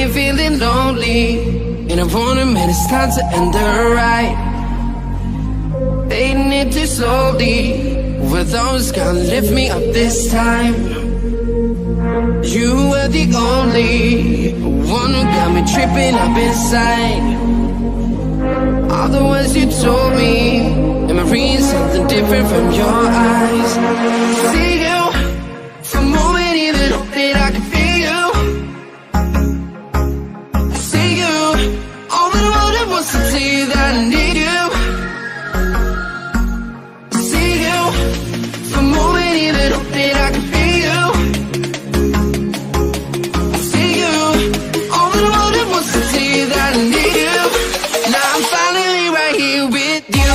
been feeling lonely, and I wanna admit it's time to end the ride. Fading it too slowly, with those gonna lift me up this time. You were the only one who got me tripping up inside. All the words you told me, am I reading something different from your eyes? See you, for a moment even hope that I can feel you. See you, all that I wanted was to tell you that I need you. See you, for a moment even hope that I can feel you. See you, all that I wanted was to tell you that I need you. Now I'm finally right here with you.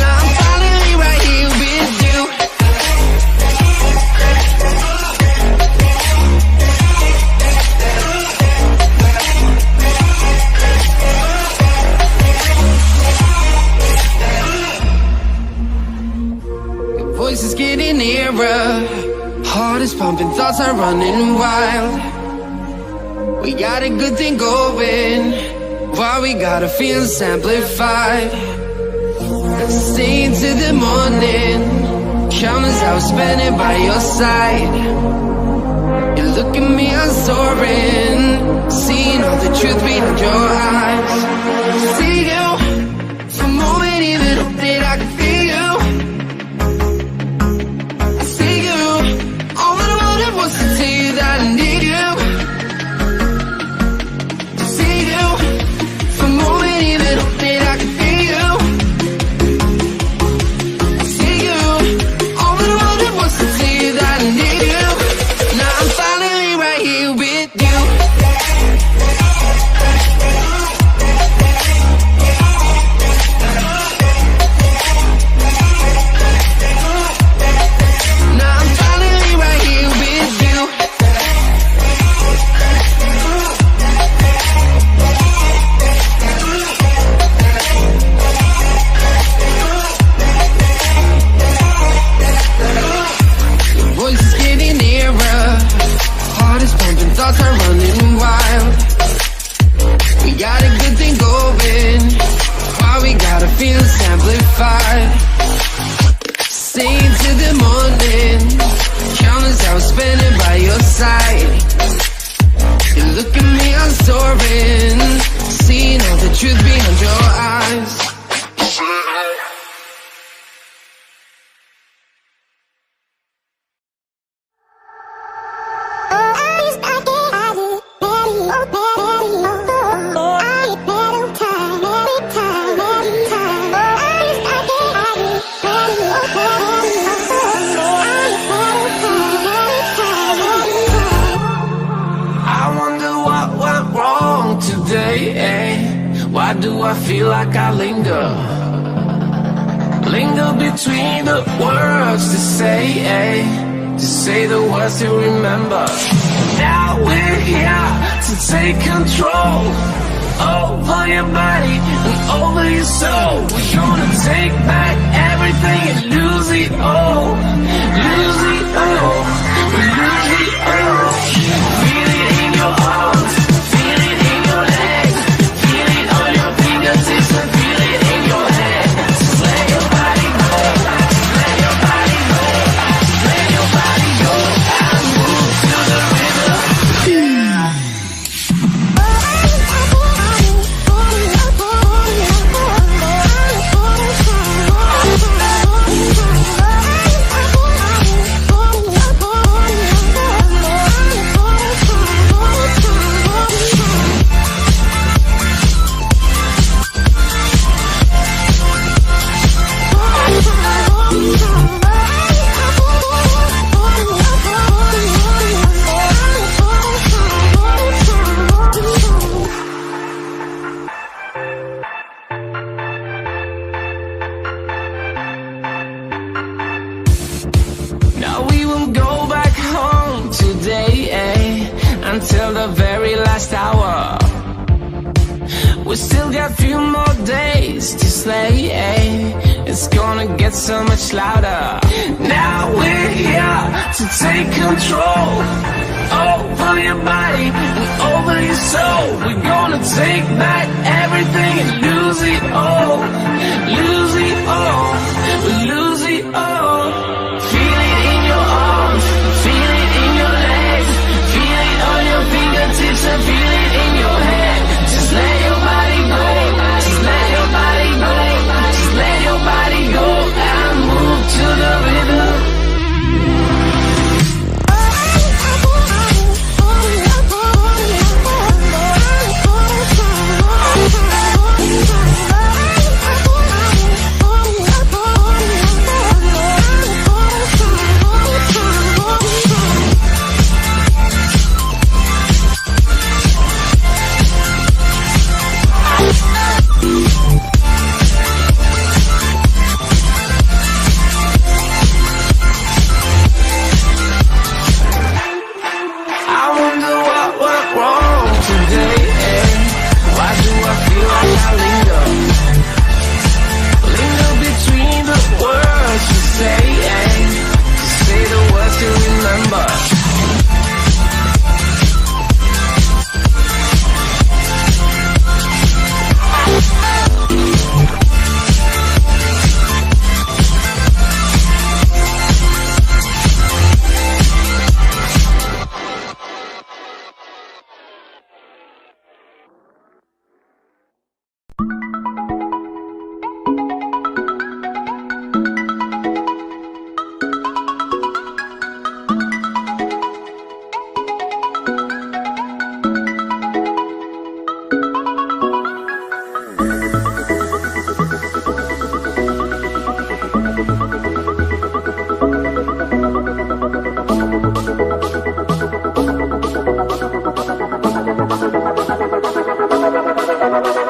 Now I'm finally right here with you. Your voice is getting nearer, heart is pumping, thoughts are running wild. We got a good thing going, why we gotta feel amplified. Stay till the morning, come as I was spending by your side. You look at me, I'm soaring, seeing all the truth behind your eyes. See you, for a moment even hope that I can feel you. I see you, all that I wanted was to tell you that I need you. See you, for a moment even hope that I can feel you. See you, all that I wanted was to tell you that I need you. Now I'm finally right here with you. Now I'm finally right here with you. Your voice is getting nearer, heart is pumping, thoughts are running wild. We got a good thing going, why we gotta feel amplified. Stay till the morning, count as I was spending by your side. You look at me, I'm soaring, seeing all the truth behind your eyes. I wonder what went wrong today, eh? Why do I feel like I linger? Linger between the words to say, eh? To say the words to remember. Now we're here to take control over your body and over your soul. We're gonna take back everything and lose it all. Lose it all. Lose it all. Feel it in your arms, feel it in your legs, feel it on your fingertips and feel it in your head. Just let your body go, let your body go, let your body go and move to the rhythm. Now we will go back home today, eh? Until the very last hour. We still got a few more days to slay. It's gonna get so much louder. Now we're here to take control over your body and over your soul. We're gonna take back everything and lose it all. Lose it all. We lose it all. Feel it in your arms, feel it in your legs, feel it on your fingertips and feel it in your head. Just let your body go, just let your body go, just let your body go and move to the rhythm. Bye.